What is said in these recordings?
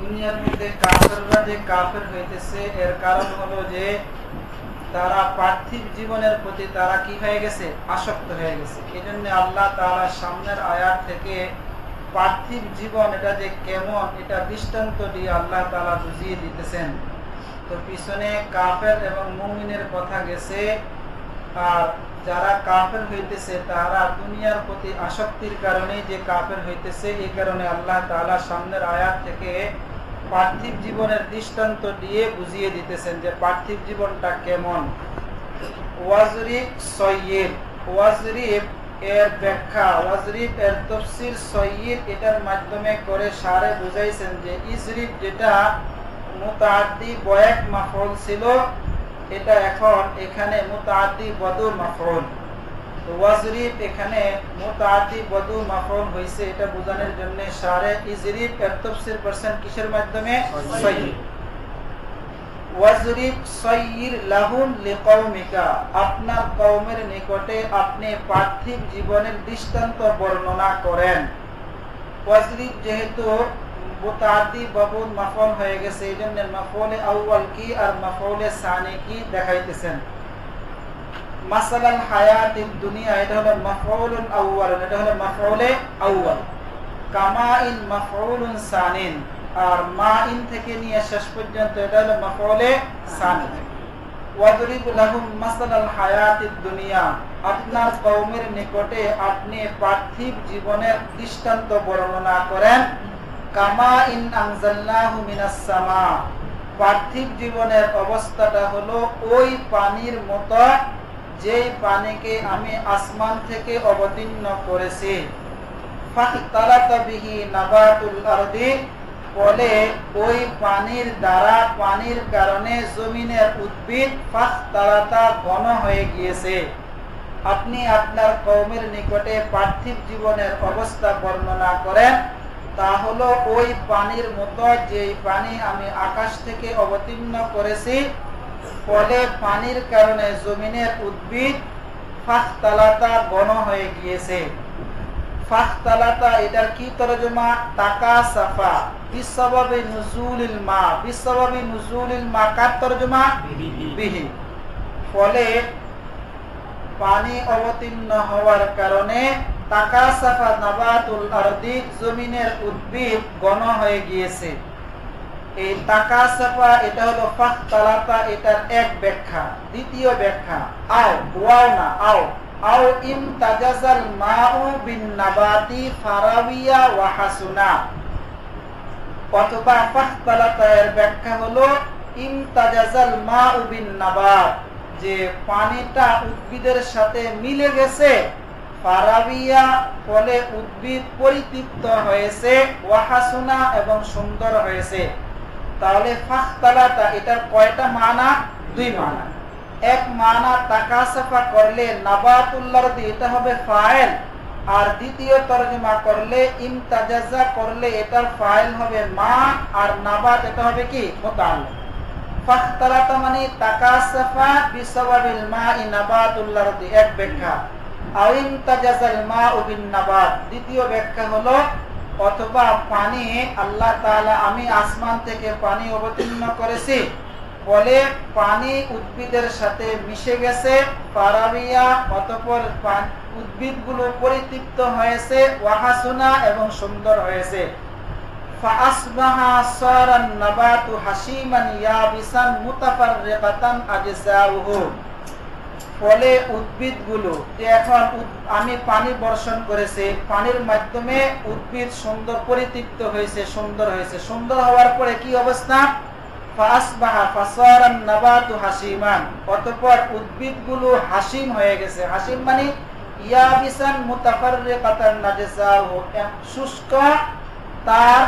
দুনিয়ার মধ্যে কাফেররা যে কাফের হইতেছে এর কারণ হলো যে তারা পার্থিব জীবনের প্রতি তারা কি হয়ে গেছে, আসক্ত হয়ে গেছে। এই জন্য আল্লাহ তাআলা সামনের আয়াত থেকে পার্থিব জীবন এটা যে কেমন এটা দৃষ্টান্ত দিয়ে আল্লাহ তাআলা বুঝিয়ে দিতেছেন। তো পিছনে কাফের এবং মুমিনের কথা গেছে, আর যারা কাফের হইতেছে তারা দুনিয়ার প্রতি আসক্তির কারণে যে কাফের হইতেছে, এই কারণে আল্লাহ তাআলা সামনের আয়াত থেকে পার্থিব জীবনের দৃষ্টান্ত দিয়ে বুঝিয়ে দিতেছেন যে পার্থিব জীবনটা কেমন। ওয়াজরিব সয়্যিব, ওয়াজরিব এর ব্যাখ্যা, ওয়াজরিব এর তাফসীর সয়্যিব এটার মাধ্যমে করে সারে বুঝাইছেন যে ইজরিব যেটা মুতাআদ্দি বয়াক মাফউল ছিল এটা এখন এখানে মুতাআদ্দি বদুল মাফউল। তো ওয়াজরিব এখানে মুতাআদ্দি বদুল মাফউল হইছে, এটা বোঝানোর জন্য সারে ইজরিব এর তাফসীর করছেন কিসের মাধ্যমে, সয়্যিব। ওয়াজরিব সয়্যির লাহুম লিকাউমিকা, আপনার কওমের নিকটে আপনি পার্থিব জীবনের দৃষ্টান্ত বর্ণনা করেন। ওয়াজরিব যেহেতু মুতাআদ্দি বাবুল মাফউল হয়ে গেছে, এইজন্য মাফউলে আউয়াল কি আর মাফউলে সানি কি দেখাইতেছেন। মাসালাল হায়াতিদ দুনিয়া এটা হলো মাফউলুন আউয়াল, এটা হলো মাফউলে আউয়াল। কামাইন মাফউলুন সানিন, আর মাইন থেকে নিয়ে শেষ পর্যন্ত এটা হলো মাফউলে সানি। ওয়াদরিব লাহুম মাসালাল হায়াতিদ দুনিয়া, আপনার কওমের নিকটে আপনি পার্থিব জীবনের দৃষ্টান্ত বর্ণনা করেন। কামা ইন আনজালনাহু মিনাস সামা, পার্থিব জীবনের অবস্থাটা হলো ওই পানির মতো যেই পানিকে আমি আসমান থেকে অবতীর্ণ করেছি। ফাখতালাতা বিহি নাবাতুল আরদি, ফলে ওই পানির দ্বারা, পানির কারণে জমিনের উদ্ভিদ ফাখতালাতা ঘন হয়ে গিয়েছে। আপনি আপনার কওমের নিকটে পার্থিব জীবনের অবস্থা বর্ণনা করেন, তা হলো ওই পানির মতো যেই পানি আমি আকাশ থেকে অবতীর্ণ করেছি, ফলে পানির কারণে জমিনের উদ্ভিদ ফাখতালাতা ঘন হয়ে গিয়েছে। ফাখতালাতা এটার কি তরজমা, তাকাসাফা বিসবাবি নুজুলিল মা, বিসবাবি নুজুলিল মা কার তরজমা, বিহি। ফলে পানি অবতীর্ণ হওয়ার কারণে তাকাসাফা নাবাতুল আরদি, জমিনের উদ্ভিদ ঘন হয়ে গিয়েছে। এই তাকাসাফা এটা হলো ফাখতালাতা, এটার এক ব্যাখ্যা। দ্বিতীয় ব্যাখ্যা আও, ওয়াও না আও, আও ইমতাজাজাল মাউ বিন নাবাতি ফারাবিয়া ওয়া হাসুনা, অথবা ফাখতালাতা এর ব্যাখ্যা হলো ইমতাজাজাল মাউ বিন নাবাত, যে পানিটা উদ্ভিদের সাথে মিলে গেছে, ফারাবিয়া ফলে উদ্ভিদ পরিতৃপ্ত হয়েছে, ওয়াহাসুনা এবং সুন্দর হয়েছে। তাহলে ফাখতালাতা এটার কয়টা মানা, দুই মানা। এক মানা তাকাসাফা করলে নাবাতুল আরদি এটা হবে ফাইল, আর দ্বিতীয় তরজমা করলে ইমতাজাজা করলে এটার ফাইল হবে মা, আর নাবাত এটা হবে কি মুতাআল্লিক। ফাখতালাতা মানে তাকাসাফা বিসাবাবিল মাই নাবাতুল আরদি, এক ব্যাখ্যা। আইন তাজাজাল মাউ বিন নাবাত, দ্বিতীয় ব্যাখ্যা হলো অথবা পানি আল্লাহ তাআলা আমি আসমান থেকে পানি অবতীর্ণ করেছি, ফলে পানি উদ্ভিদের সাথে মিশে গেছে, ফারাবিয়া অতঃপর উদ্ভিদগুলো পরিতৃপ্ত হয়েছে, ওয়াহাসুনা এবং সুন্দর হয়েছে। ফাআসবাহা সারান নাবাতু হাসিমান ইয়াবিসান মুতাফাররিকাতান আজসাউহু, ফলে উদ্ভিদগুলো যে এখন আমি পানি বর্ষণ করেছে, পানির মাধ্যমে উদ্ভিদ সুন্দর পরিতৃপ্ত হয়েছে, সুন্দর হয়েছে। সুন্দর হওয়ার পরে কি অবস্থা, ফাসবাহা ফাসারান নাবাতু হাসিমান, অতঃপর উদ্ভিদগুলো হাসিম হয়ে গেছে। হাসিম মানে ইয়াবিসান মুতাফাররিকাতান নাজসাহু, শুষ্ক তার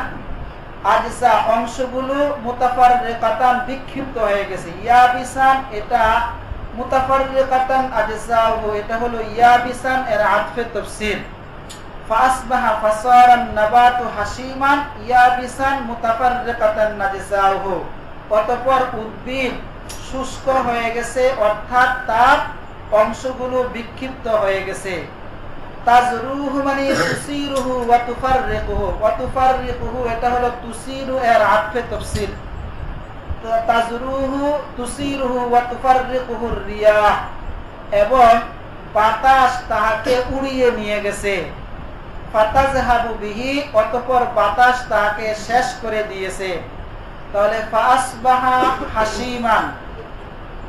আজসা অংশগুলো মুতাফাররিকাতান বিক্ষিপ্ত হয়ে গেছে। ইয়াবিসান এটা মুতাফাররিকাতান আজসাহু এটা হলো ইয়াবিসান এর আতফে তাফসীর। ফাসবাহা ফাসারান নাবাতু হাসিমান ইয়াবিসান মুতাফাররিকাতান নাজসাহু, অতঃপর উদ্ভিদ শুষ্ক হয়ে গেছে, অর্থাৎ তার অংশগুলো বিক্ষিপ্ত হয়ে গেছে। তাজরুহু মানে তুসিরুহু ওয়া তুফাররিকুহু, ওয়া তুফাররিকুহু এটা হলো তুসিরু এর আতফে তাফসীর। তো তাজরুহু তুসিরুহু ওয়া তুফাররিকুহু রিয়াহ, এবং বাতাস তাহাকে উড়িয়ে নিয়ে গেছে। ফাতাযহাবু বিহি, অতঃপর বাতাস তাহাকে শেষ করে দিয়েছে। তাহলে ফাসবাহা হাসিমান,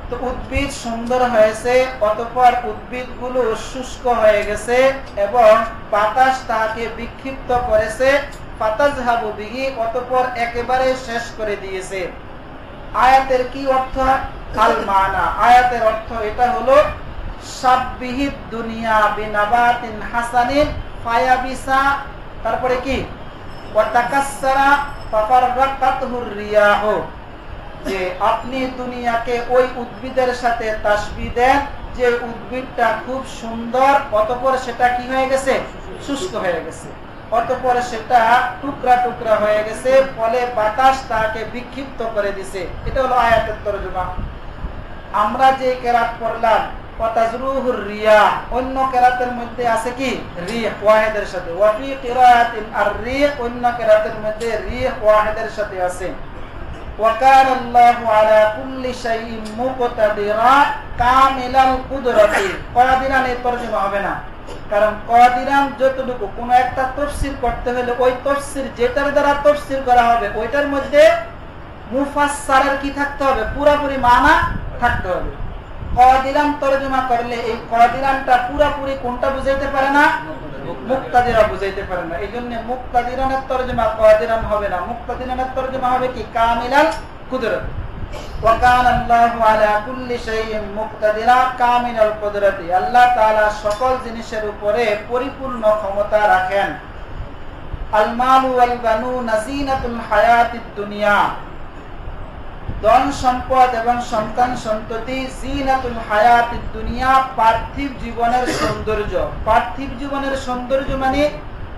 তো উদ্ভিদ সুন্দর হয়েছে, অতঃপর উদ্ভিদগুলো শুষ্ক হয়ে গেছে এবং বাতাস তাহাকে বিক্ষিপ্ত করেছে। ফাতাযহাবু বিহি, অতঃপর একেবারে শেষ করে দিয়েছে। আয়াতের কি অর্থ? আল মানা, আয়াতের অর্থ এটা হলো সাব্বিহিদ দুনিয়া বিনাবাতিন হাসানিন ফায়াবিসা, তারপরে কি ওয়া তাকাসসারা ফাফাররাকাতহুর রিয়াহ, যে আপনি দুনিয়াকে ওই উদ্ভিদের সাথে তাসবিহ দেন যে উদ্ভিদটা খুব সুন্দর, অতঃপর সেটা কি হয়ে গেছে? শুষ্ক হয়ে গেছে, অতঃপর সেটা টুকরা টুকরা হয়ে গেছে, ফলে বাতাস তাকে বিক্ষিপ্ত করে দিছে। এটা হলো আয়াতের তরজমা। আমরা যে কেরাত পড়লাম ওয়াতাজরুহুর রিয়াহ, অন্য কেরাতের মধ্যে আছে কি রিহ ওয়াহিদের সাথে, ওয়া ফি কিরাআতিন আর-রিহ, অন্য কেরাতের মধ্যে রিহ ওয়াহিদের সাথে আছে। ওয়া কানা আল্লাহু আলা কুল্লি শাইইন মুকতাদিরা কামিলাল কুদরতি, কাদিরান এর তরজমা হবে না, কারণ কাদিরান যতটুকু কোন একটা তাফসীর করতে হলে ওই তাফসীর যেটার দ্বারা তাফসীর করা হবে ওইটার মধ্যে মুফাসসারের কি থাকতে হবে? পুরোপুরি মানা থাকতে হবে। কাদিরান তরজমা করলে এই কাদিরানটা পুরোপুরি কোনটা বুঝাইতে পারে না? মুক্তাদিরা বুঝাইতে পারে না। এইজন্য মুক্তাদিরানের তরজমা কাদিরান হবে না, মুক্তাদিরানের তরজমা হবে কি কামিলাল কুদরত। ওয়া কানা আল্লাহু আলা কুল্লি শাইইন মুক্তাদিরা কামিলাল কুদরতি, আল্লাহ তাআলা সকল জিনিসের উপরে পরিপূর্ণ ক্ষমতা রাখেন। আল মালু ওয়াল বানুনা যিনাতুল হায়াতিদ দুনিয়া, ধন সম্পদ এবং সন্তান সন্ততি যিনাতুল হায়াতিদ দুনিয়া, পার্থিব জীবনের সৌন্দর্য। পার্থিব জীবনের সৌন্দর্য মানে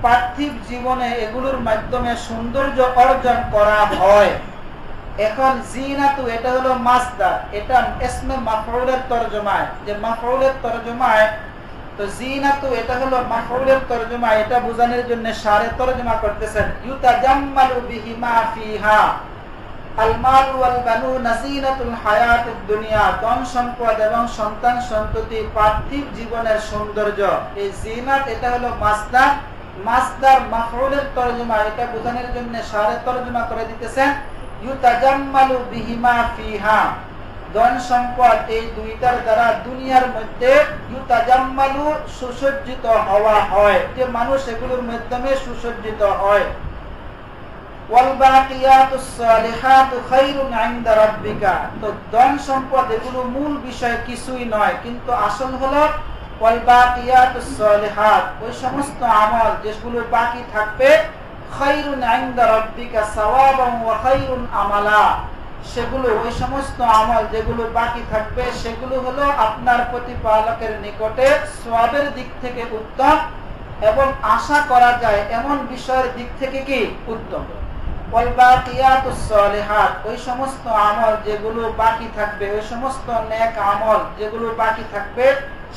পার্থিব জীবনে এগুলোর মাধ্যমে সৌন্দর্য অর্জন করা হয়। এখন জিনাতু এটা হলো মাসদার, এটা ইসমে মাফউলের তরজমায়, যে মাফউলের তরজমায় তো জিনাতু এটা হলো মাফউলের তরজমায়, এটা বোঝানোর জন্য শারে তরজমা করতেছেন ইউতাজাম্মালু বিহিমা ফিহা আল মাল ওয়াল বানুনা যিনাতুল হায়াতিদ দুনিয়া, ধন সম্পদ এবং সন্তান সন্ততি পার্থিব জীবনের সৌন্দর্য। এই জিনাত এটা হলো মাসদার, মাসদার মাফউলের তরজমা, এটা বোঝানোর জন্য শারে তরজমা করে দিতেছেন ইউতাজাম্মালু বিহিমা ফিহা, ধন সম্পদ এই দুইটার দ্বারা দুনিয়ার মধ্যে ইউতাজাম্মালু সুসজ্জিত হওয়া হয়, যে মানুষ এগুলোর মাধ্যমে সুসজ্জিত হয়। ওয়াল বাকিয়াতুস সালিহাতু খায়রুন ইনদা রাব্বিকা, তো ধন সম্পদ এগুলো মূল বিষয় কিছুই নয়, কিন্তু আসল হলো ওয়াল বাকিয়াতুস সালিহাত, ওই সমস্ত আমল যেগুলো বাকি থাকবে, খায়রুন ইনদা রাব্বিকা সাওয়াবান ওয়া খায়রুন আমালা, সেগুলো ওই সমস্ত আমল যেগুলো বাকি থাকবে সেগুলো হলো আপনার প্রতিপালকের নিকটে সওয়াবের দিক থেকে উত্তম এবং আশা করা যায় এমন বিষয়ের দিক থেকে কি উত্তম। ওয়াল বাকিয়াতুস সালিহাত, ওই সমস্ত আমল যেগুলো বাকি থাকবে, ওই সমস্ত নেক আমল যেগুলো বাকি থাকবে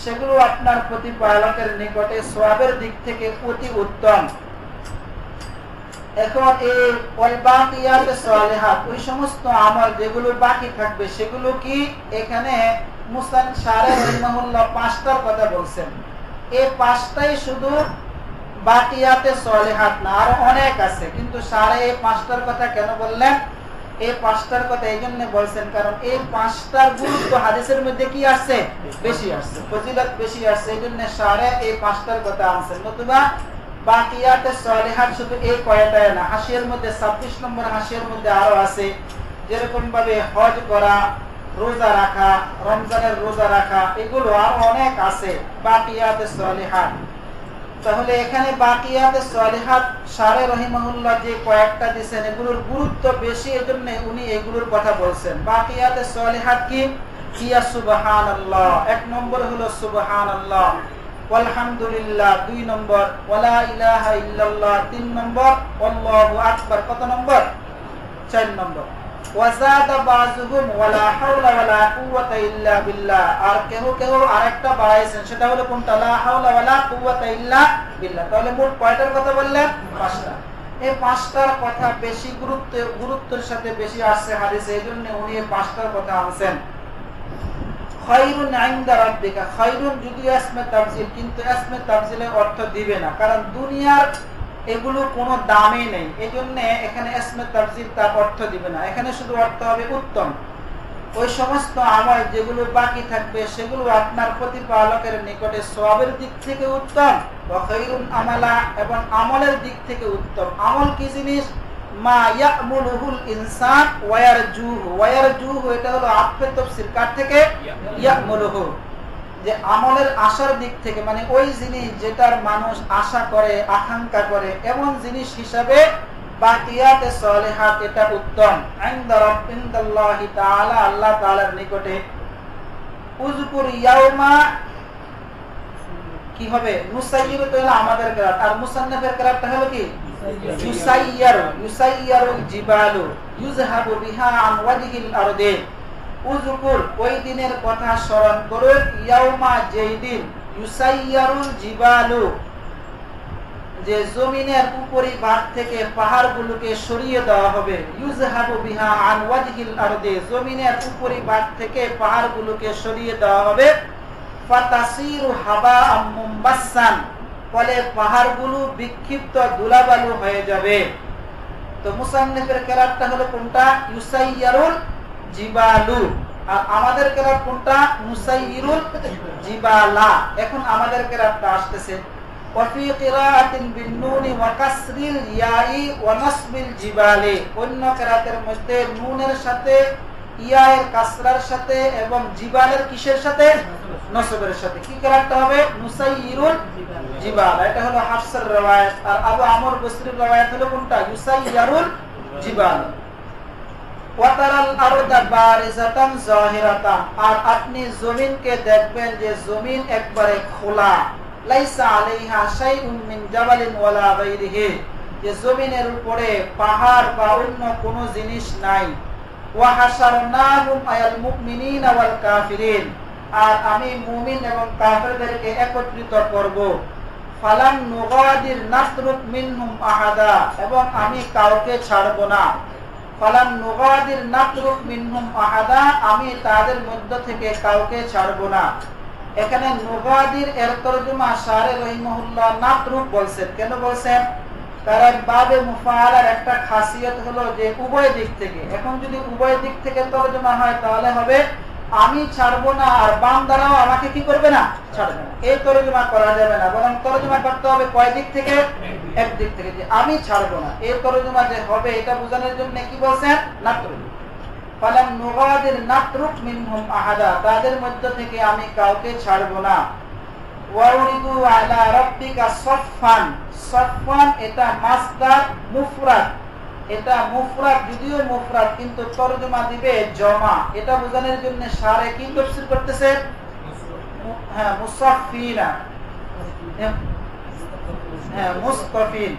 সেগুলো আপনার প্রতিপালকের নিকটে সওয়াবের দিক থেকে অতি উত্তম। এখন এই ওয়াল বাকিয়াতুস সালিহাত, ওই সমস্ত আমল যেগুলো বাকি থাকবে সেগুলো কি, এখানে মুসান শারে রাহিমাহুল্লাহ পাঁচটার কথা বলছেন। এই পাঁচটাই শুধু বাকিয়াতে সালিহাত না, আর অনেক আছে, কিন্তু শারে এই পাঁচটার কথা কেন বললেন? এই পাঁচটার কথা এই জন্য বলছেন কারণ এই পাঁচটার গুরুত্ব হাদিসের মধ্যে কি আসছে? বেশি আসছে, ফজিলত বেশি আসছে, এই জন্য শারে এই পাঁচটার কথা আনছেন। নতুবা বাকিয়াতে সালিহাত শুধু এই কয়টাই না, হাসিয়ার মধ্যে 26 নম্বর হাসিয়ার মধ্যে আরো আছে, যেরকম ভাবে হজ করা, রোজা রাখা, রমজানের রোজা রাখা, এগুলো আরো অনেক আছে বাকিয়াতে সালিহাত। তাহলে এখানে বাকিয়াতে সালিহাত শারে রাহিমাহুল্লাহ যে কয়েকটা দিয়েছেন এগুলোর গুরুত্ব বেশি, এজন্য উনি এগুলোর কথা বলছেন। বাকিয়াতে সালিহাত কি? ইয়া সুবহানাল্লাহ, এক নম্বর হলো সুবহানাল্লাহ, আলহামদুলিল্লাহ 2 নম্বর, ওয়ালা ইলাহা ইল্লাল্লাহ 3 নম্বর, আল্লাহু আকবার কত নম্বর? 4 নম্বর। ওয়াজাদা বাযুহুম ওয়ালা হাওলা ওয়ালা কুওয়াতা ইল্লা বিল্লাহ। আর কেউ কেউ আরেকটা বাড়াইছেন, সেটা হলো কোনটা? লা হাওলা ওয়ালা কুওয়াতা ইল্লা বিল্লাহ। তাহলে মোট কয়টার কথা বললেন? 5টা। এই 5টার কথা বেশি গুরুত্বের সাথে বেশি আসছে হাদিসে, এইজন্য উনি এই 5টার কথা আনছেন। খায়রুন ইনদা রাব্বিকা, খায়রুন যদিও ইসমে তাফজিল, কিন্তু ইসমে তাফজিলের অর্থ দিবে না, কারণ দুনিয়ার এগুলো কোনো দামই নেই, এজন্য এখানে ইসমে তাফজিল তার অর্থ দিবে না। এখানে শুধু অর্থ হবে উত্তম। ওই সমস্ত আমল যেগুলো বাকি থাকবে সেগুলো আপনার প্রতিপালকের নিকটে সওয়াবের দিক থেকে উত্তম, ওয়া খায়রুন আমালা, এবং আমলের দিক থেকে উত্তম। আমল কি জিনিস? মা ইয়ামুলুহুল ইনসান ওয়া ইয়ারজুহু। ওয়া ইয়ারজুহু এটা হলো আফে তাফসীর কার থেকে? ইয়ামুলুহু, যে আমলের আশার দিক থেকে, মানে ওই জিনিস যেটার মানুষ আশা করে, আকাঙ্ক্ষা করে, এমন জিনিস হিসাবে বাকিয়াতে সালিহাত এটা উত্তম। ইনদা রাব্বিল্লাহি তাআলা, আল্লাহ তাআলার নিকটে। উযকুর ইয়াউমা কি হবে? নুসাইয়িরু, তো হলো আমাদের কিরাত, আর মুসান্নাফের কিরাতটা হলো কি? ইউসাইয়্যারু। ইউসাইয়্যারুল জিবালু ইউযহাবু বিহা আন ওয়াজহিল আরদি। উযকুর ওই দিনের কথা স্মরণ করুন, ইয়াউমা যেই দিন, ইউসাইয়্যারুল জিবালু যে জমিনের উপরি ভাগ থেকে পাহাড়গুলোকে সরিয়ে দেওয়া হবে, ইউযহাবু বিহা আন ওয়াজহিল আরদি, জমিনের উপরি ভাগ থেকে পাহাড়গুলোকে সরিয়ে দেওয়া হবে, ফাতাসিরু হাবাআম মুমবাসসান, ফলে পাহাড়গুলো বিক্ষিপ্ত ধুলাবালু হয়ে যাবে। তো মুসান্নিফের কিরাতটা হলো কোনটা? ইউসাইয়্যারুল জিবালু। আর আমাদের কিরাত কোনটা? নুসাইয়িরুল জিবালা। এখন আমাদের কিরাতটা আসতেছে ওয়াফি কিরাআতিন বিন্নুনি ওয়া কাসরিল ইয়াই ওয়া নাসবিল জিবালি। অন্য কিরাতের মধ্যে নুনের সাথে, ইয়ায়ের কাসরার সাথে, এবং জিবালের কিসের সাথে? নসবের সাথে। কি কিরাতটা হবে? নুসাইয়িরুল জিবাল। এটা হলো হাফসের riwayat। আর আবু আমর বসরির riwayat হলো কোনটা? ইউসাইয়্যারুল জিবাল। ওয়াতারাল আরদা বারিজাতান যাহিরাতান, আর আপনি জমিনকে দেখবেন যে জমিন একবারে খোলা, লাইসা আলাইহা শাইউন মিন জাবালিন ওয়ালা গায়রিহি, যে জমিনের উপরে পাহাড় বা অন্য কোনো জিনিস নাই। ওয়া হাশারনাহুম আয়াল মুমিনিনা ওয়াল কাফিরিন, আর আমি মুমিন এবং কাফেরদেরকে একত্রিত করব। ফালান নুগাদির নাসরুক মিনহুম আহাদা, এবং আমি কাউকে ছাড়ব না। ফালান নুগাদির নাসরুক মিনহুম আহাদা, আমি তাদের মধ্য থেকে কাউকে ছাড়ব না। এখানে নুগাদির এর তরজমা শারে রহিমাহুল্লাহ নাতরুক বলছেন। কেন বলছেন? কারণ বাবে মুফাআলার একটা খাসিয়ত হলো যে উভয় দিক থেকে। এখন যদি উভয় দিক থেকে তরজমা হয় তাহলে হবে আমি ছাড়বো না, আর বান্দারাও আমাকে কি করবে না? ছাড়বে না। এই তরজমা করা যাবে না, বরং তরজমা করতে হবে কয় দিক থেকে? এক দিক থেকে, যে আমি ছাড়বো না। এই তরজমা যে হবে এটা বোঝানোর জন্য কি বলছেন? নাতরুক। ফালাম নুগাদির নাতরুক মিনহুম আহাদা, তাদের মধ্য থেকে আমি কাউকে ছাড়বো না। ওয়াউরিদু আলা রাব্বিকা সাফফান। সাফফান এটা মাসদার মুফরাদ, এটা মুফরাদ, যদিও মুফরাদ কিন্তু তরজমা দিবে জমা। এটা বোঝানোর জন্য শারে কি তাফসীর করতেছে? হ্যাঁ, মুসাফফিনা, হ্যাঁ মুস্তাফিন।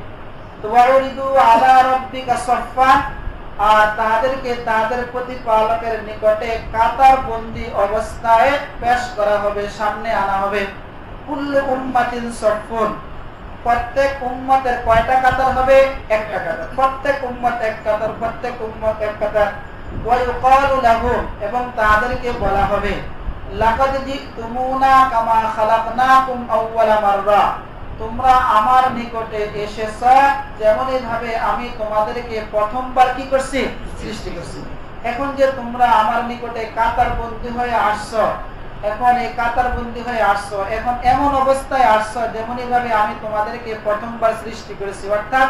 তো ওয়াউরিদু আলা রাব্বিকা সাফফান, আর তাদেরকে তাদের প্রতিপালকের নিকটে কাতার বন্দী অবস্থায় পেশ করা হবে, সামনে আনা হবে। কুল্লু উম্মাতিন সাফফুন, প্রত্যেক উম্মতের কয়টা কাতার হবে? একটা কাতার। প্রত্যেক উম্মত এক কাতার, প্রত্যেক উম্মত এক কাতার। ওয়া ইউকালু লাহুম, এবং তাদেরকে বলা হবে লাকাদ জিতুমুনা কামা খালাকনাকুম আউওয়ালা মাররা, তোমরা আমার নিকটে এসেছো যেমনই ভাবে আমি তোমাদেরকে প্রথমবার কি করছি? সৃষ্টি করছি। এখন যে তোমরা আমার নিকটে কাতার বন্দী হয়ে আসছো, এখন এই কাতার বন্দী হয়ে আসছো, এখন এমন অবস্থায় আসছো যেমনই ভাবে আমি তোমাদেরকে প্রথমবার সৃষ্টি করেছি। অর্থাৎ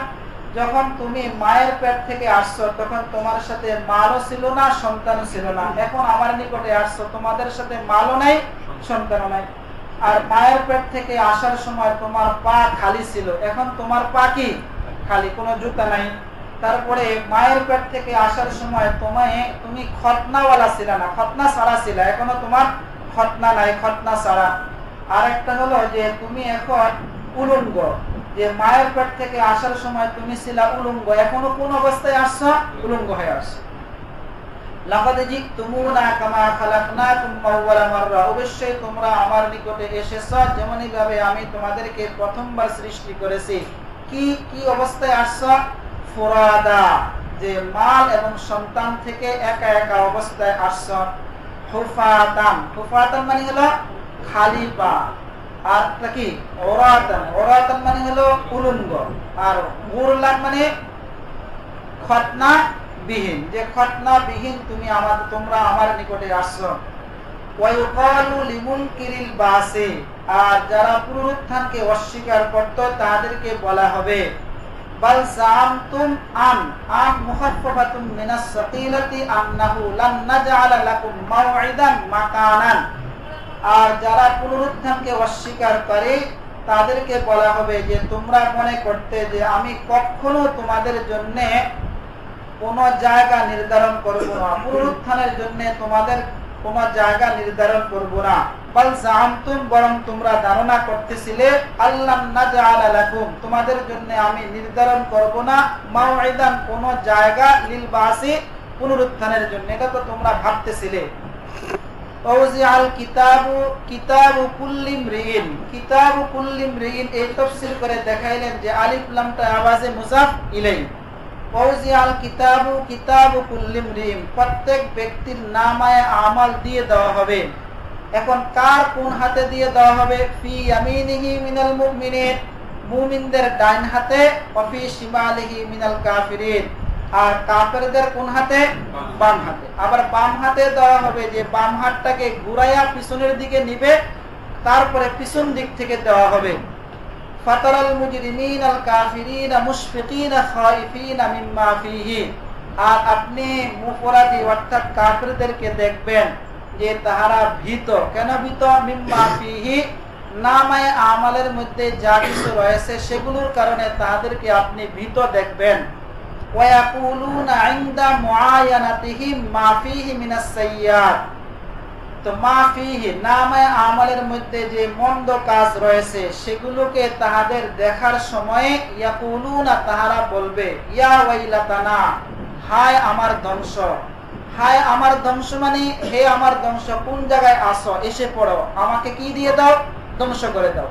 যখন তুমি মায়ের পেট থেকে আসছো তখন তোমার সাথে মালও ছিল না, সন্তানও ছিল না। এখন আমার নিকটে আসছো, তোমাদের সাথে মালও নাই, সন্তানও নাই। আর মায়ের পেট থেকে আসার সময় তোমার পা খালি ছিল, এখন তোমার পা কি? খালি, কোনো জুতা নাই। তারপরে মায়ের পেট থেকে আসার সময় তুমি খতনাওয়ালা ছিল না, খতনা ছাড়া ছিল, এখনো তোমার খতনা নাই, খতনা ছাড়া। আর একটা হলো যে তুমি এখন উলঙ্গ, যে মায়ের পেট থেকে আসার সময় তুমি ছিলা উলঙ্গ, এখনো কোন অবস্থায় আসছো? উলঙ্গ হয়ে আসছো। লাকাদ জিতুমুনা কামা খালাকনাকুম আউওয়ালা মাররা, অবশ্যই তোমরা আমার নিকটে এসেছো যেমনই ভাবে আমি তোমাদেরকে প্রথমবার সৃষ্টি করেছি। কি কি অবস্থায় আসছো? ফুরাদা, যে মাল এবং সন্তান থেকে একা একা অবস্থায় আসছো। হুফাতান, হুফাতান মানে হলো খালি পা। আর কি ওরাতান, ওরাতান মানে হলো উলঙ্গ। আর গুরলান মানে খতনা বিহীন, যে খতনা বিহীন তোমরা আমার নিকটে আসছো। ওয়ায়ুকালু লিমুনকিরিল বাসি, আর যারা পুনরুত্থানকে অস্বীকার করত তাদেরকে বলা হবে বাল জামতুম আন মুখাফফাতুম মিনাস সাকিলাতি আন্নাহু লান নাজআলা লাকুম মাওইদান মাকানান। আর যারা পুনরুত্থানকে অস্বীকার করে তাদেরকে বলা হবে যে তোমরা মনে করতে যে আমি কখনো তোমাদের জন্য কোন জায়গা নির্ধারণ করব না, পুনরুত্থানের জন্য তোমাদের কোন জায়গা নির্ধারণ করব না। বাল জামতুম, বরং তোমরা ধারণা করতেছিলে আল্লান নাজআলা লাকুম, তোমাদের জন্য আমি নির্ধারণ করব না মাওইদান, কোন জায়গা লিল বাসি, পুনরুত্থানের জন্য। এটা তো তোমরা ভাবতেছিলে। ওয়াজিআল কিতাবু কুল্লি ইমরিইন, কিতাবু কুল্লি ইমরিইন এই তাফসীর করে দেখাইলেন যে আলিফ লামটা আওয়াজে মুযাফ ইলাইহি। ওয়াজিআল কিতাবু কুল্লি ইমরিইন, প্রত্যেক ব্যক্তির নামায়ে আমাল দিয়ে দেওয়া হবে। এখন কার কোন হাতে দিয়ে দেওয়া হবে? ফি ইয়ামিনিহি মিনাল মুমিনিন, মুমিনদের ডান হাতে, ওয়া ফি শিমালিহি মিনাল কাফিরিন, আর কাফেরদের কোন হাতে? বাম হাতে। আবার বাম হাতে দেওয়া হবে, যে বাম হাতটাকে ঘুরাইয়া পিছনের দিকে নিবে, তারপরে পিছন দিক থেকে দেওয়া হবে। ফাতারাল মুজরিমিনাল কাফিরিনা মুশফিকিনা খাইফিনা মিম্মা ফিহি, আর আপনি মুফরাদি অর্থাৎ কাফেরদেরকে দেখবেন যে তাহারা ভীত। কেন ভীত? মিম্মা ফিহি, নামায়ে আমালের মধ্যে যা কিছু রয়েছে সেগুলোর কারণে তাদেরকে আপনি ভীত দেখবেন। ওয়ায়াকুলুনা ইনদা মুআয়ানাতিহিম মা ফিহি মিনাস সাইয়্যাত, তো মা ফিহি নামায়ে আমালের মধ্যে যে মন্দ কাজ রয়েছে সেগুলোকে তাহাদের দেখার সময়ে ইয়াকুলুনা, তাহারা বলবে ইয়া ওয়াইলাতানা, হায় আমার ধ্বংস। হায় আমার ধ্বংস মানে হে আমার ধ্বংস, কোন জায়গায় আসো, এসে পড়ো, আমাকে কি দিয়ে দাও? ধ্বংস করে দাও।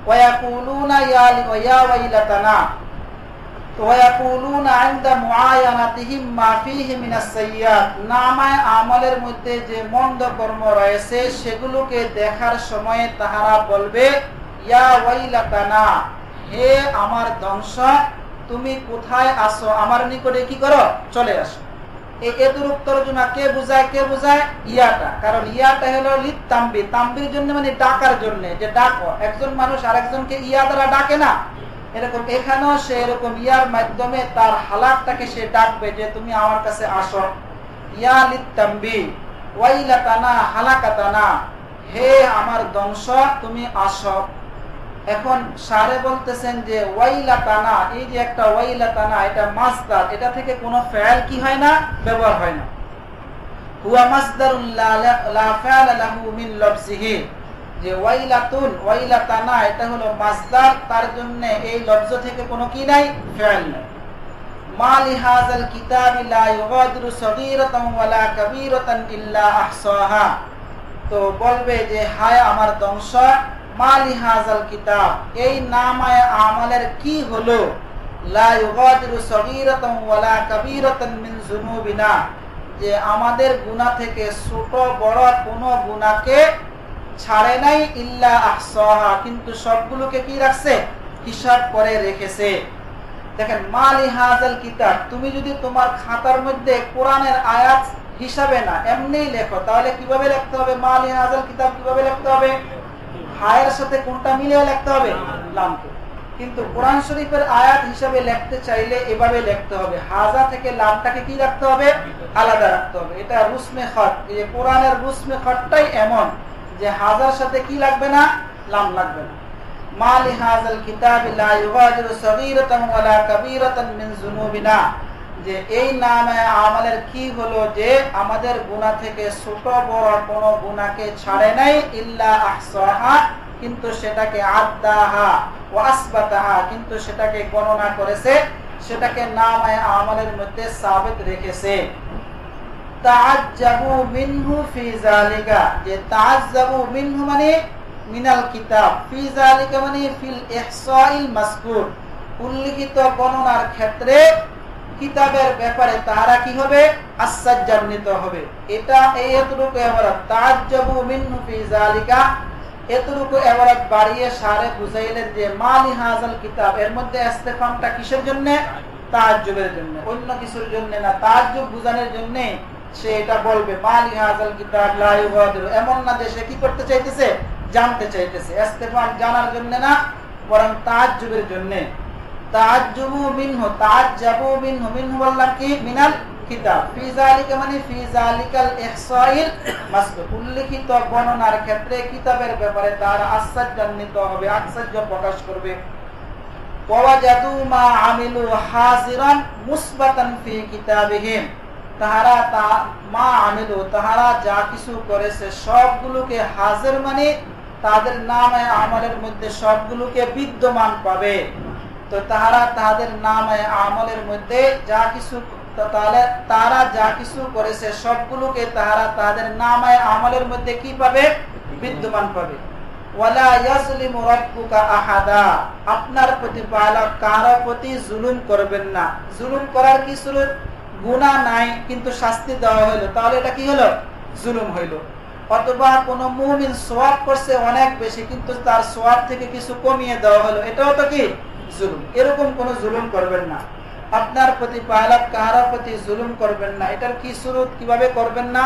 ওয়ায়াকুলুনা ইয়া ওয়াইলাতানা, ওয়ায়াকুলুনা ইনদা মুআয়ানাতিহিম মা ফিহি মিনাস সাইয়্যাত, নামায়ে আমালের মধ্যে যে মন্দ কর্ম রয়েছে সেগুলোকে দেখার সময় তাহারা বলবে ইয়া ওয়াইলাতানা, হে আমার ধ্বংস, তুমি কোথায় আসো, আমার নিকটে কি করো? চলে আসো। এই এতরূপ তরজমা কে বুঝায়? ইয়াটা, কারণ ইয়াটা হলো লিত তাম্বি, তাম্বির জন্য মানে ডাকার জন্য, যে ডাকো। একজন মানুষ আরেকজনকে ইয়া দ্বারা ডাকে না, এরকম এখানেও সে এরকম ইয়ার মাধ্যমে তার হালাকটাকে সে ডাকবে যে তুমি আমার কাছে আসো। ইয়া লিত তাম্বি ওয়াইলাতানা হালাকাতানা, হে আমার ধ্বংস, তুমি আসো। এখন সারে বলতেছেন যে ওয়াইলাতানা, এই যে একটা ওয়াইলাতানা, এটা মাসদার, এটা থেকে কোনো ফাইল কি হয় না? ব্যবহার হয় না। হুয়া মাসদারুল লা ফা'লা লাহু মিন লফজিহি, যে ওয়াইলাতুন ওয়াইলাতানা এটা হলো মাসদার, তার জন্য এই লফজ থেকে কোনো কি নাই? ফাইল নাই। মা লিহাযাল কিতাবি লা ইউগাদিরু সগীরাতান ওয়ালা কাবীরাতান ইল্লা আহসাহা, তো বলবে যে হায় আমার ধ্বংস, মা লিহাযাল কিতাব, এই নামায়ে আমালের কি হলো? লা ইউগাদিরু সগীরাতান ওয়ালা কাবীরাতান মিন যুনুবিনা, যে আমাদের গুনাহ থেকে ছোট বড় কোনো গুনাহকে ছাড়ে নাই, ইল্লা আহসাহা, কিন্তু সবগুলোকে কি রাখছে? হিসাব করে রেখেছে। দেখেন মা লিহাযাল কিতাব, তুমি যদি তোমার খাতার মধ্যে কোরআনের আয়াত হিসাবে না এমনি লেখো, তাহলে কিভাবে লিখতে হবে? মা লিহাযাল কিতাব কিভাবে লিখতে হবে? হায়ের সাথে কোনটা মিলিয়ে লিখতে হবে? লামকে। কিন্তু কোরআন শরীফের আয়াত হিসাবে লিখতে চাইলে এভাবে লিখতে হবে, হাজা থেকে লামটাকে কি রাখতে হবে? আলাদা রাখতে হবে। এটা রুসমে খত, এই কোরআনের রুসমে খতটাই এমন যে হাজার সাথে কি লাগবে না? লাম লাগবে না। মা লিহাযাল কিতাবি লা ইউগাদিরু সগীরাতান ওয়ালা কাবীরাতান মিন যুনুবিনা, যে এই নামে আমালের কি হলো? যে আমাদের গুনাহ থেকে ছোট বড় কোনো গুনাহকে ছাড়ে নাই, ইল্লা আহসাহা, কিন্তু সেটাকে আদাহা ওয়া আসবাতাহা, কিন্তু সেটাকে গণনা করেছে, সেটাকে নামে আমালের মধ্যে সাবিত রেখেছে। তাআজ্জাবু মিনহু ফি যালিকা, যে তাআজ্জাবু মিনহু মানে মিনাল কিতাব, ফি যালিকা মানে ফিল ইহসাইল মাযকুর, উল্লেখিত গণনার ক্ষেত্রে কিতাবের ব্যাপারে তারা কি হবে? আশ্চর্যান্বিত হবে। এটা এতটুকু ইবারত, তাআজ্জাবু মিনহু ফি যালিকা, এতটুকু ইবারত বাড়িয়ে সারে বুঝাইলেন যে মালি হাযাল কিতাব, এর মধ্যে ইস্তেফামটা কিসের জন্য? তাআজ্জুবের জন্য, অন্য কিছুর জন্য না। তাআজ্জুব বুঝানোর জন্য সে এটা বলবে মালি হাযাল কিতাব লা ইউগাদিরু, এমন না যে সে কি করতে চাইতেছে? জানতে চাইতেছে। ইস্তেফাম জানার জন্য না, বরং তাআজ্জুবের জন্য। তাআজ্জুবু মিনহু, তাআজ্জাবু মিনহু, মিনহু বললাম কি? মিনাল কিতাব। ফি যালিকা মানে ফি যালিকাল ইহসাইল মাযকুর, উল্লেখিত গণনার ক্ষেত্রে কিতাবের ব্যাপারে তারা আশ্চর্যান্বিত হবে, আশ্চর্য প্রকাশ করবে। ওয়াজাদু মা আমিলু হাজিরান মুসবাতান ফি কিতাবিহিম, তাহারা মা আমিলু, তাহারা যা কিছু করেছে সবগুলোকে হাজির মানে তাদের নামে আমলের মধ্যে সবগুলোকে বিদ্যমান পাবে। তো তাহারা তাদের নামে আমলের মধ্যে যা কিছু, তাহলে তারা যা কিছু করেছে সবগুলোকে তাহারা তাদের নামে আমলের মধ্যে কি পাবে? বিদ্যমান পাবে। ওয়ালা ইয়াজলিমু রাব্বুকা আহাদা, আপনার প্রতিপালক কারো প্রতি জুলুম করবেন না। জুলুম করার কি সুরত? গুনাহ নাই কিন্তু শাস্তি দেওয়া হলো, তাহলে এটা কি হলো? জুলুম হইল। অথবা কোন মুমিন সওয়াব করছে অনেক বেশি কিন্তু তার সওয়াব থেকে কিছু কমিয়ে দেওয়া হলো, এটাও তো কি? জুলুম। এরকম কোন জুলুম করবেন না। আপনার প্রতিপালক কারো প্রতি জুলুম করবেন না। এটার কি সুরত? কিভাবে করবেন না?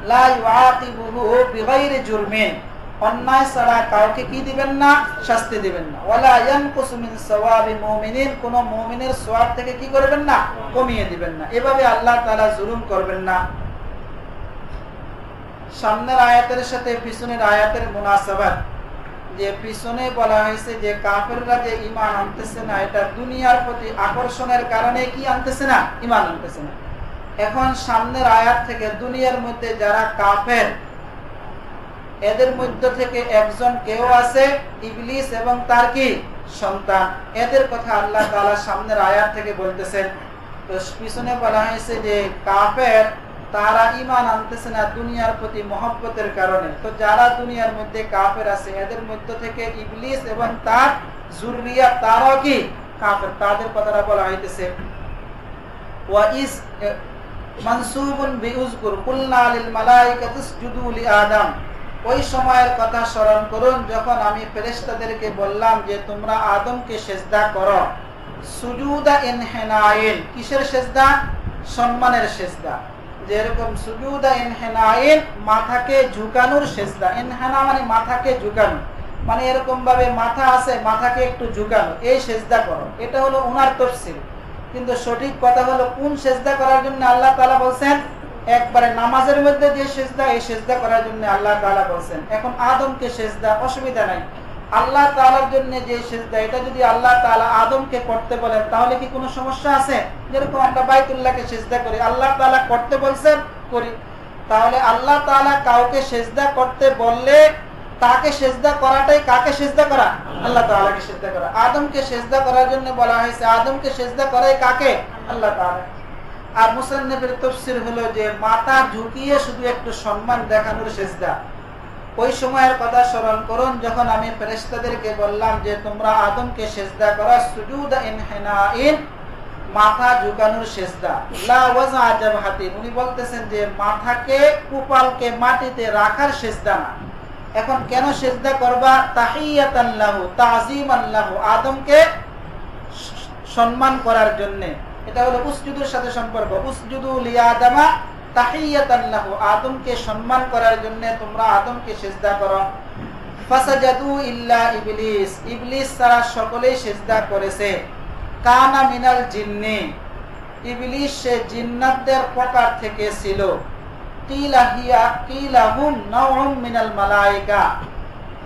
লা ইউআকিবুহু বিগাইরি জুরমিন, অন্যায় ছাড়া কাউকে কি দিবেন না? শাস্তি দিবেন না। ওয়ালা ইয়ানকুসু মিন সাওয়াবি মুমিনিন, কোন মুমিনের সওয়াব থেকে কি করবেন না? কমিয়ে দিবেন না। এভাবে আল্লাহ তাআলা জুলুম করবেন না। সামনের আয়াতের সাথে পিছনের আয়াতের মুনাসাবাত, যে পিছনে বলা হয়েছে যে কাফেররা যে ঈমান আনতেছে না, এটা দুনিয়ার প্রতি আকর্ষণের কারণে কি আনতেছে না? ঈমান আনতেছে না। এখন সামনের আয়াত থেকে দুনিয়ার মধ্যে যারা কাফের, এদের মধ্যে থেকে একজন কেউ আছে ইবলিস এবং তার কি সন্তান, এদের কথা আল্লাহ তাআলা সামনের আয়াত থেকে বলতেছেন। তো পিছনে বলা হয়েছে যে কাফের তারা ঈমান আনতেছে না দুনিয়ার প্রতি মহব্বতের কারণে। তো যারা দুনিয়ার মধ্যে কাফের আছে এদের মধ্য থেকে ইবলিস এবং তার যুররিয়াত তারাও কি কাফের, তাদের কথাটা বলা হইতেছে। ওয়া ইস মানসুবুন বিউযকুর কুলনা লিল মালাইকাতি ইসজুদু লি আদম, ওই সময়ের কথা স্মরণ করুন যখন আমি ফেরেশতাদেরকে বললাম যে তোমরা আদমকে সিজদা করো। সুজুদা ইনহিনাইন, কিসের সিজদা? সম্মানের সিজদা। যেরকম সুজুদা ইনহিনাইন, মাথাকে ঝুঁকানোর সিজদা। ইনহিনা মানে মাথাকে ঝুঁকানো, মানে এরকম ভাবে মাথা আছে, মাথাকে একটু ঝুঁকানো, এই সিজদা করো। এটা হলো ওনার তাফসীর। কিন্তু সঠিক কথা হলো কোন সিজদা করার জন্য আল্লাহ তাআলা বলেন? একবারে নামাজের মধ্যে যে সিজদা, এই সিজদা করার জন্য আল্লাহ তাআলা বলেন। এখন আদমকে সিজদা, অসুবিধা নাই। আল্লাহ তাআলার জন্য যে সিজদা, এটা যদি আল্লাহ তাআলা আদমকে করতে বলেন তাহলে কি কোনো সমস্যা আছে? যেরকম আমরা বাইতুল্লাহকে সিজদা করি, আল্লাহ তাআলা করতে বলছেন, করি। তাহলে আল্লাহ তাআলা কাউকে সিজদা করতে বললে তাকে সিজদা করাটাই কাকে সিজদা করা? আল্লাহ তাআলাকে সিজদা করা। আদমকে সিজদা করার জন্য বলা হয়েছে, আদমকে সিজদা করাই কাকে? আল্লাহ তাআলা। আর মুসান্নিফের তাফসীর হলো যে মাথা ঝুঁকিয়ে শুধু একটু সম্মান দেখানোর সিজদা। ওই সময়ের কথা স্মরণ করুন যখন আমি ফেরেশতাদেরকে বললাম যে তোমরা আদমকে সিজদা করো, সুজুদা ইনহিনাইন, মাথা ঝুঁকানোর সিজদা। লা ওয়াজা জাবহাতি, উনি বলতেছেন যে মাথাকে, কপালকে মাটিতে রাখার সিজদা না। এখন কেন সিজদা করবা? তাহিয়াতান লাহু, তাযীমান লাহু, আদমকে সম্মান করার জন্য। এটা হলো উসজুদের সাথে সম্পর্ক। উসজুদু লিআদামা তাহিয়াতান লাহু, আদমকে সম্মান করার জন্য তোমরা আদমকে সিজদা করো। ফাসাজাদু ইল্লা ইবলিস, ইবলিস ছাড়া সকলেই সিজদা করেছে। কানা মিনাল জিন্নি, ইবলিস সে জিন্নাতদের প্রকার থেকে ছিল। কিলা হিয়া কিলাহুম নাউম মিনাল মালায়েকা,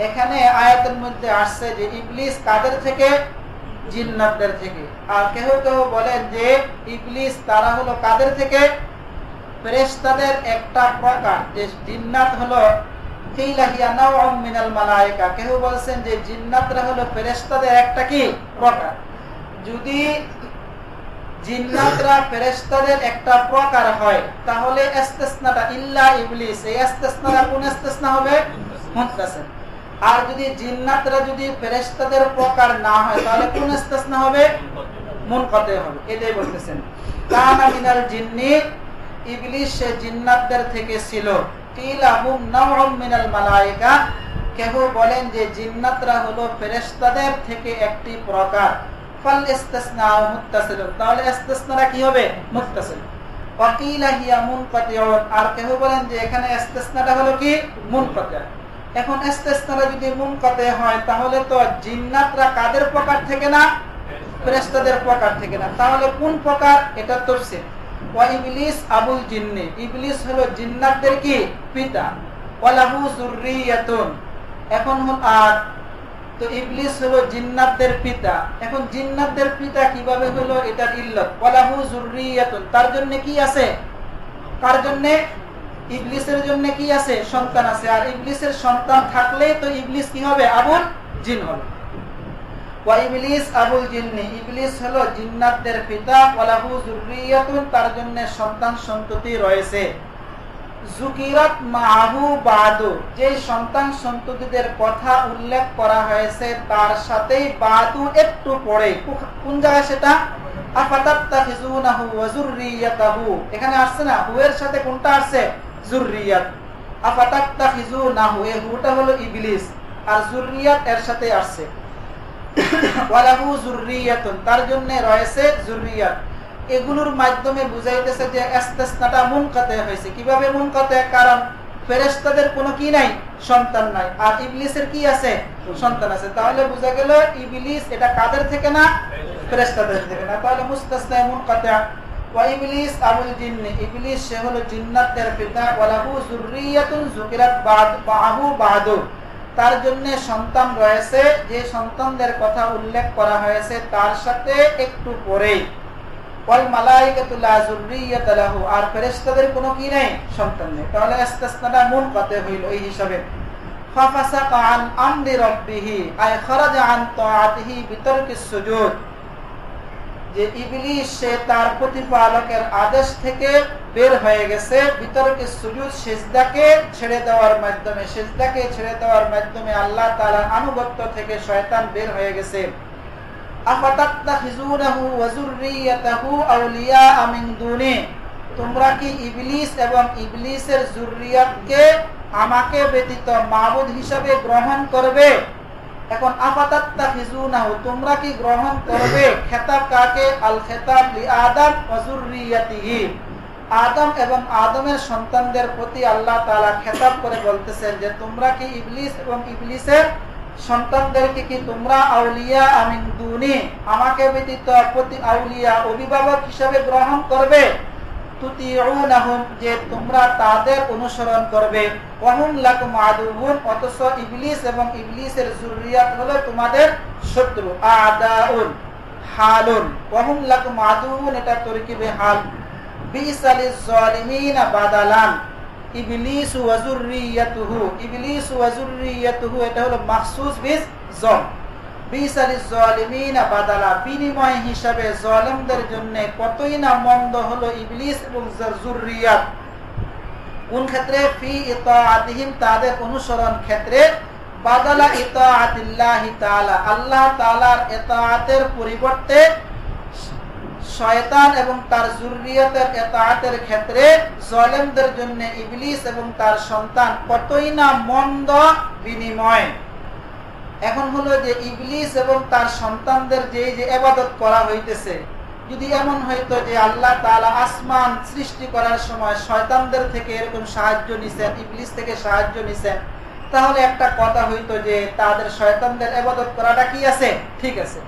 এখানে আয়াতের মধ্যে আসছে যে ইবলিস কাদের থেকে? জিন্নাতদের থেকে। আর কেহ কেহ বলেন যে ইবলিস তারা হলো কাদের থেকে? ফেরেশতাদের একটা প্রকার। যে জিন্নাত হলো কিলা হিয়া নাউম মিনাল মালায়েকা, কেহ বলেন যে জিন্নাতরা হলো ফেরেশতাদের একটা কি প্রকার। যদি জিন্নাতরা ফেরেশতাদের একটা প্রকার হয়, তাহলে ইস্তিসনাটা ইল্লা ইবলিস, এই ইস্তিসনাটা কোন ইস্তিসনা হবে? মুত্তাসিল। আর যদি জিন্নাতরা যদি ফেরেশতাদের প্রকার না হয় তাহলে কোন ইস্তিসনা হবে? মুনকাতি হবে। এটাই বলতেছেন কানা মিনাল জিন্নি, ইবলিস সে জিন্নাতদের থেকে ছিল। কিলা হুম নাওউম মিনাল মালায়েকা, কেহ বলেন যে জিন্নাতরা হলো ফেরেশতাদের থেকে একটি প্রকার। ফাল ইস্তিসনাউ মুত্তাসিল, তাহলে ইস্তিসনাটা কি হবে? মুত্তাসিল। ওয়া কিলা হিয়া মুনকাতিউন, আর কেহ বলেন যে এখানে ইস্তিসনাটা হলো কি? মুনকাতি। এখন ইস্তিসনাটা যদি মুনকাতি হয় তাহলে তো জিন্নাতরা কাদের প্রকার থেকে না? ফেরেশতাদের প্রকার থেকে না। তাহলে কোন প্রকার? এটা তাফসীর। ওয়া ইবলিস আবুল জিন্নি, ইবলিস হলো জিন্নাতদের কি? পিতা। ওয়া লাহু যুররিয়াতুন, এখন আর তো ইবলিস হলো জিন্নাতদের পিতা। এখন জিন্নাতদের পিতা কিভাবে হলো? এটার ইল্লত। ওয়া লাহু যুররিয়াতুন, তার জন্য কি আছে? কার জন্য? ইবলিসের জন্য কি আছে? সন্তান আছে। আর ইবলিসের সন্তান থাকলেই তো ইবলিস কি হবে? আবুল জিন হবে। ওয়া ইবলিস আবুল জিন্নি, ইবলিস হলো জিন্নাতদের পিতা। ওয়া লাহু যুররিয়াতুন, তার জন্য সন্তান সন্ততি রয়েছে। যুকিরাত মাহু বাদু, যে সন্তান সন্ততিদের কথা উল্লেখ করা হয়েছে তার সাথেই বাদু একটু পরে। কোন জায়গায় সেটা? আফাতাত্তাখিজুনাহু ওয়া যুররিয়াতাহু, এখানে আসছে না? হু এর সাথে কোনটা আসছে? যুররিয়াত। আফাতাত্তাখিজুনাহু, এই হুটা হলো ইবলিস, আর যুররিয়াত এর সাথে আসছে। ওয়া লাহু যুররিয়াতুন, তার জন্য রয়েছে যুররিয়াত। এগুলোর মাধ্যমে বুঝাইতেছে যে ইস্তিসনাটা মুনকাতি হয়েছে। কিভাবে মুনকাতি? কারণ ফেরেশতাদের কোনো কি নাই? সন্তান নাই। আর ইবলিসের কি আছে? সন্তান আছে। তাহলে বোঝা গেল ইবলিস এটা কাদের থেকে না? ফেরেশতাদের থেকে না। তাহলে মুস্তাসনা মুনকাতি। ওয়া ইবলিস আবুল জিন্নি, ইবলিস সে হলো জিন্নাতদের পিতা। ওয়া লাহু যুররিয়াতুন যুকিরাত বাদু বাদু, তার জন্য সন্তান রয়েছে, যে সন্তানদের কথা উল্লেখ করা হয়েছে তার সাথে একটু পরেই। ওয়াল মালায়েকাতু লা যুররিয়াতা লাহু, আর ফেরেশতাদের কোনো কি নেই? সন্তান নেই। তাহলে ইস্তিসনাটা মুনকাতি হইল এই হিসাবে। ফাফাসাকা আন আমরি রাব্বিহি, আই খারাজা আন তাআতিহি বিতারকিস সুজুদ, যে ইবলিস সে তার প্রতিপালকের আদেশ থেকে বের হয়ে গেছে। বিতারকিস সুজুদ, সিজদাকে ছেড়ে দেওয়ার মাধ্যমে, সিজদাকে ছেড়ে দেওয়ার মাধ্যমে আল্লাহ তাআলার আনুগত্য থেকে শয়তান বের হয়ে গেছে। আফাতাত্তাখিজুনাহু ওয়া যুররিয়াতাহু আউলিয়া মিন দুনি, তোমরা কি ইবলিস এবং ইবলিসের যুররিয়াতকে আমাকে ব্যতীত মাবুদ হিসাবে গ্রহণ করবে? এখন আফাতাত্তাখিজুনাহু, তোমরা কি গ্রহণ করবে? খেতাব কাকে? আল খেতাব লি আদম ওয়া যুররিয়াতিহি, আদম এবং আদমের সন্তানদের প্রতি আল্লাহ তাআলা খেতাব করে বলতেছেন যে তোমরা কি ইবলিস এবং ইবলিসের সন্তানদেরকে কি তোমরা আউলিয়া মিন দুনি, আমাকে ব্যতীত প্রতি আউলিয়া অভিভাবক হিসাবে গ্রহণ করবে? তুতিউনাহুম, যে তোমরা তাদের অনুসরণ করবে। ওয়াহুম লাকুম আদুউন, অথচ ইবলিস এবং ইবলিসের যুররিয়াত হলো তোমাদের শত্রু। আদাউন হালুন, ওয়াহুম লাকুম আদুউন এটা তরকিবে হাল। বিসালিজ জালিমিনা বাদালান, ইবলিস ওয়া যুররিয়াতুহু, ইবলিস ওয়া যুররিয়াতুহু এটা হলো মাখসুস বিজ জম। বিসালিজ জালিমিনা বাদালা, বিনিময় হিসাবে জালিমদের জন্য কতই না মন্দ হলো ইবলিস এবং যুররিয়াত। কোন ক্ষেত্রে? ফি ইতাআতিহিম, তাদের অনুসরণ ক্ষেত্রে। বাদালা ইতাআতিল্লাহি তাআলা, আল্লাহ তাআলার ইতাআতের পরিবর্তে শয়তান এবং তার যুররিয়াতের ইতাআতের ক্ষেত্রে জালিমদের জন্য ইবলিস এবং তার সন্তান কতই না মন্দ বিনিময়। এখন হলো যে ইবলিস এবং তার সন্তানদের যে ইবাদত করা হইতেছে, যদি এমন হইতো যে আল্লাহ তাআলা আসমান সৃষ্টি করার সময় শয়তানদের থেকে এরকম সাহায্য নিছেন, ইবলিস থেকে সাহায্য নিছেন, তাহলে একটা কথা হইতো যে তাদের শয়তানদের ইবাদত করাটা কি আছে? ঠিক আছে।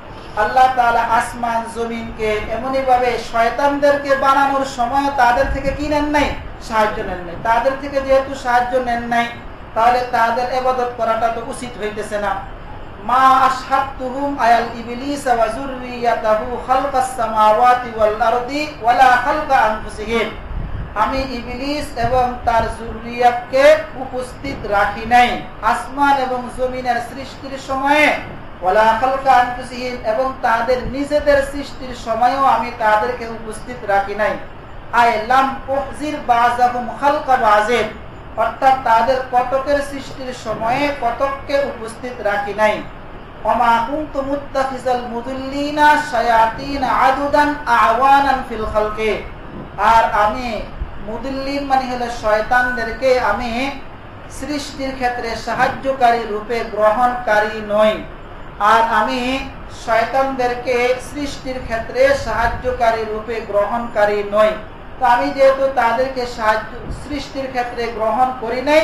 আল্লাহ তাআলা আসমান জমিনকে এমনই ভাবে শয়তানদেরকে বানানোর সময় তাদের থেকে কি নেন নাই? সাহায্য নেন নাই। তাদের থেকে যেহেতু সাহায্য নেন নাই, তাহলে তাদের ইবাদত করাটা তো উচিত হইতেছে না। মা আশহাদতুহুম আয়াল ইবলিস ওয়া যুররিয়াতাহু খালকাস সামাওয়াতি ওয়াল আরদি ওয়ালা খালকা আনফুসিহিম, আমি ইবলিস এবং তার যুররিয়াতকে উপস্থিত রাখি নাই আসমান এবং জমিনের সৃষ্টির সময়ে, ওয়ালা খালকা আনফুসিহিম, এবং তাদের নিজেদের সৃষ্টির সময়ও আমি তাদেরকে উপস্থিত রাখি নাই। আয় লাম উহজির বাযাহুম খালকা বাযিন, অর্থাৎ তাদের কতকের সৃষ্টির সময়ে কতককে উপস্থিত রাখি নাই। ওমা কুনতু মুত্তাখিযাল মুদিল্লিনা শায়াতিন আদুদান আওয়ানান ফিল খালকি, আর আমি মুদিল্লিন মানে হলো শয়তানদেরকে আমি সৃষ্টির ক্ষেত্রে সাহায্যকারী রূপে গ্রহণকারী নই। আর আমি শয়তানদেরকে সৃষ্টির ক্ষেত্রে সাহায্যকারী রূপে গ্রহণকারী নই। তো আমি যেহেতু তাদেরকে সৃষ্টির ক্ষেত্রে গ্রহণ করি নাই,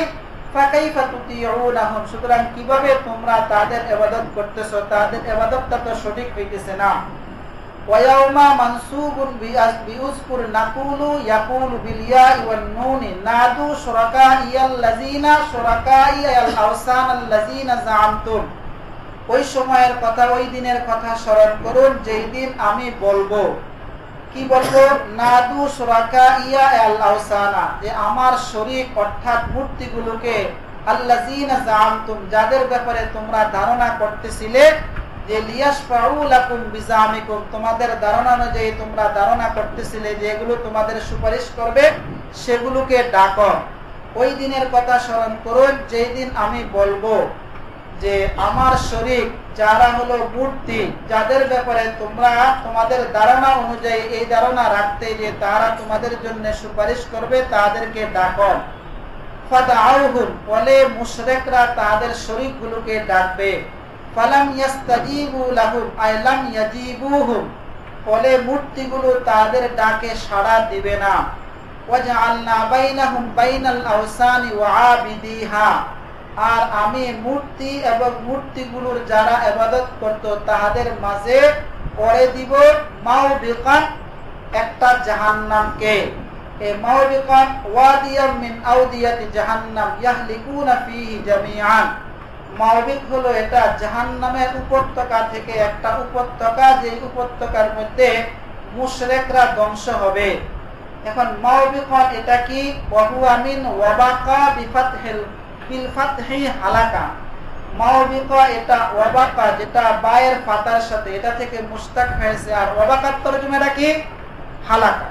ফাকাইফা তুতিউনাহুম, সুতরাং কিভাবে তোমরা তাদের ইবাদত করতেছো? তাদের ইবাদতটা তো সঠিক হইতেছে না। ওয়ায়াউমা মানসুবুন বিউসকুর নাকুলু ইয়াকুলু বিল ইয়া ওয়ান নুন নাদু শুরাকাইয়াল্লাযিনা শুরাকাইয়াল আওসানাল্লাযিনা যাআমতুম। ওই সময়ের কথা, ওই দিনের কথা স্মরণ করুন, যেই দিন আমি বলবো, কি বলবো? নাদু শুরাকাইয়াল আওসানা, যে আমার শরীক অর্থাৎ মূর্তিগুলোকে, আল্লাযিনা যাআমতুম, যাদের ব্যাপারে তোমরা ধারণা করতেছিলে, যে লিয়াশফাউ লাকুম বিজামিকুম, তোমাদের ধারণা অনুযায়ী তোমরা ধারণা করতেছিলে যে এগুলো তোমাদের সুপারিশ করবে, সেগুলোকে ডাকো। ওই দিনের কথা স্মরণ করুন, যেই দিন আমি বলবো যে আমার শরীক যারা হলো মূর্তি, যাদের ব্যাপারে তোমরা তোমাদের ধারণা অনুযায়ী এই ধারণা রাখতে যে তারা তোমাদের জন্য সুপারিশ করবে, তাদেরকে ডাকো। ফাদআউহুম, বলে মুশরিকরা তাদের শরীকগুলোকে ডাকবে। ফালাম ইয়াস্তাজিবু লাহুম আই লাম ইয়াজিবুহুম, বলে মূর্তিগুলো তাদের ডাকে সাড়া দিবে না। ওয়াজআলনা বাইনাহুম বাইনাল আওসানি ওয়া আবিদিহা, আর আমি মূর্তি এবং মূর্তিগুলোর যারা ইবাদত করত তাদের মাঝে করে দিব মাওবিকান, একটা জাহান্নামকে। এই মাওবিকান ওয়াদিয়াম মিন আওদিয়াতি জাহান্নাম ইয়াহলিকুনা ফীহি জামিআন। মাওবিক হলো এটা জাহান্নামের উপত্যকা থেকে একটা উপত্যকা, যে উপত্যকার মধ্যে মুশরিকরা ধ্বংস হবে। এখন মাওবিকান এটা কি? ওয়াহুয়া মিন ওয়াবাকা বিফাতহিল বিল ফাতহি হালাকা। মাওবিকা এটা ওয়াবাকা, যেটা বায়ের ফাতার সাথে, এটা থেকে মুশতাক হয়েছে, আর ওয়াবাকার তরজমাটা কি? হালাকা।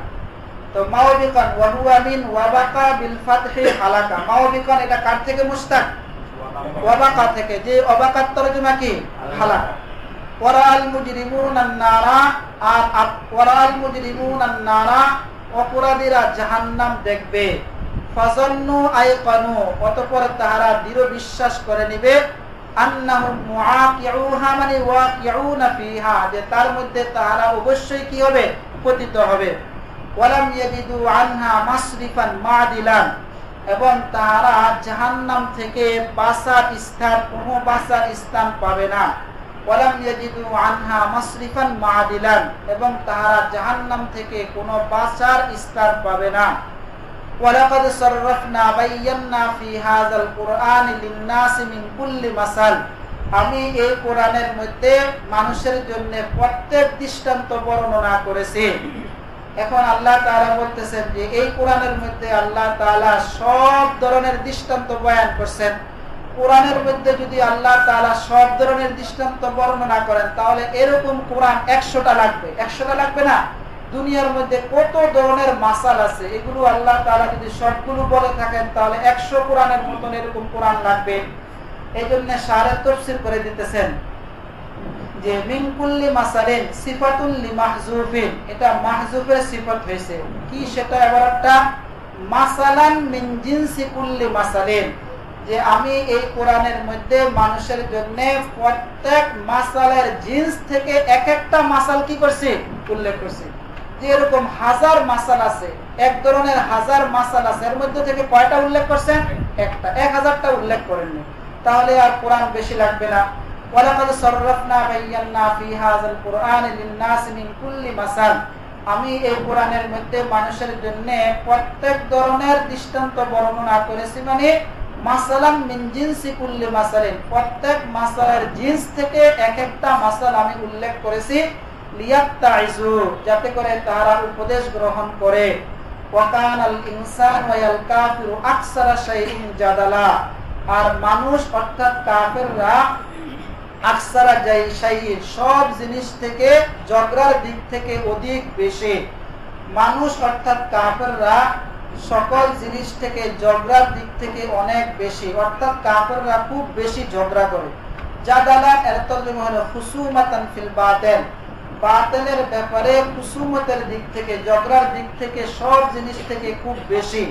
তো মাওবিকান ওয়াহুয়া মিন ওয়াবাকা বিল ফাতহি হালাকা, মাওবিকান এটা কার থেকে মুশতাক? ওয়াবাকা থেকে, যে ওয়াবাকার তরজমা কি? হালাকা। ওয়ারাল মুজরিমুনান নারা, আর ওয়ারাল মুজরিমুনান নারা, অপরাধীরা জাহান্নাম দেখবে। ফাযান্নু আইকানু, অতঃপর তাহারা দৃঢ় বিশ্বাস করে নিবে, আন্নাহুম মুআকিউহা মানে ওয়াকিউনা ফিহা, যে তার মধ্যে তাহারা অবশ্যই কি হবে? পতিত হবে। ওয়ালাম ইয়াজিদু আনহা মাসরিফান মাদিলান, এবং তাহারা জাহান্নাম থেকে বাঁচার স্থান, কোনো বাঁচার স্থান পাবে না। ওয়ালাম ইয়াজিদু আনহা মাসরিফান মাদিলান, এবং তাহারা জাহান্নাম থেকে কোনো বাঁচার স্থান পাবে না। ওয়ালাকাদ সাররাফনা বায়ান্না ফি হাযাল কুরআনি লিন-নাসি মিন কুল্লি মাসাল, আমি এই কোরআনের মধ্যে মানুষের জন্য প্রত্যেক দৃষ্টান্ত বর্ণনা করেছি। এখন আল্লাহ তাআলা বলতেছেন যে এই কোরআনের মধ্যে আল্লাহ তাআলা সব ধরনের দৃষ্টান্ত বয়ান করছেন। কোরআনের মধ্যে যদি আল্লাহ তাআলা সব ধরনের দৃষ্টান্ত বর্ণনা করেন, তাহলে এরকম কোরআন 100টা লাগবে। 100টা লাগবে না? দুনিয়ার মধ্যে কত ধরনের মাসাল আছে, এগুলো আল্লাহ তাআলা যদি সবগুলো বলে থাকেন, তাহলে 100 কোরআনের মতন এরকম কোরআন লাগবে। এই জন্য শারে তাফসীর করে দিতেছেন যে মিন কুল্লি মাসালিন সিফাতুল লিমাহযুফিন, এটা মাহযুফের সিফাত হয়েছে। কি সেটা? এবারটা মাসালান মিন জিনসি কুল্লি মাসালিন, যে আমি এই কোরআনের মধ্যে মানুষের জন্য প্রত্যেক মাসালের জিন্স থেকে এক একটা মাসাল কি করছি? উল্লেখ করছি। যে এরকম 1000 মাসাল আছে, এক ধরনের 1000 মাসাল আছে, এর মধ্যে থেকে কয়টা উল্লেখ করছেন? একটা। 1000টা উল্লেখ করেননি, তাহলে আর কোরআন বেশি লাগবে না। ওয়ালাকাদ সাররাফনা বায়ান্না ফি হাযাল কুরআনি লিন-নাসি মিন কুল্লি মাসাল, আমি এই কোরআনের মধ্যে মানুষের জন্য প্রত্যেক ধরনের দৃষ্টান্ত বর্ণনা করেছি, মানে মাসালাম মিন জিনসি কুল্লি মাসালিন, প্রত্যেক মাসালের জিন্স থেকে এক একটা মাসাল আমি উল্লেখ করেছি। লিয়াত্তাইজু, যাতে করে তারা উপদেশ গ্রহণ করে। ওয়াকানাল ইনসানু ওয়াল কাফিরু আকসারা শাইইন জাদালা, আর মানুষ অর্থাৎ কাফেররা আকসারা শাইইন, সব জিনিস থেকে ঝগড়ার দিক থেকে অধিক বেশি। মানুষ অর্থাৎ কাফেররা সকল জিনিস থেকে ঝগড়ার দিক থেকে অনেক বেশি, অর্থাৎ কাফেররা খুব বেশি ঝগড়া করে। জাদালান এর তরজমা হলো খুসুমাতান ফিল বাতিল, বাতিলের ব্যাপারে খুসুমতের দিক থেকে, ঝগড়ার দিক থেকে সব জিনিস থেকে খুব বেশি।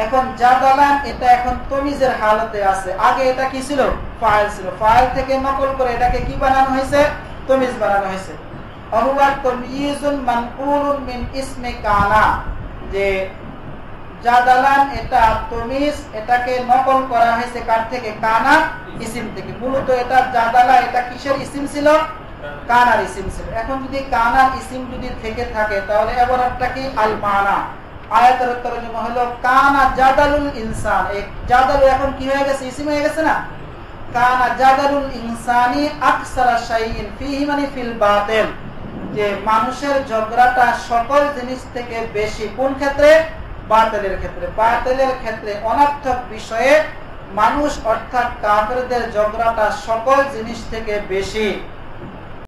এখন জাদালান এটা এখন তমিজের হালতে আছে, আগে এটা কি ছিল? ফাইল ছিল। ফাইল থেকে নকল করে এটাকে কি বানানো হয়েছে? তমিজ বানানো হয়েছে। অহুয়া তাময়িজুন মানকুলুন মিন ইসমে কানা, যে জাদালান এটা তমিজ, এটাকে নকল করা হয়েছে কার থেকে? কানা ইসিম থেকে। মূলত এটা জাদালা, এটা কিসের ইসিম ছিল? কানার ইসিম ছিল। এখন যদি কানার ইসিম যদি থেকে থাকে তাহলে এবারটা কি? আল মানা। আয়াতের তরজমা হলো কানা জাদালুল ইনসান। এই জাদালু এখন কি হয়ে গেছে? ইসিম হয়ে গেছে না? কানা জাদালুল ইনসানি আকসারা শাইইন ফিহি মানে ফিল বাতিল, যে মানুষের ঝগড়াটা সকল জিনিস থেকে বেশি। কোন ক্ষেত্রে? বাতিলের ক্ষেত্রে। বাতিলের ক্ষেত্রে অনর্থক বিষয়ে মানুষ অর্থাৎ কাফেরদের ঝগড়াটা সকল জিনিস থেকে বেশি।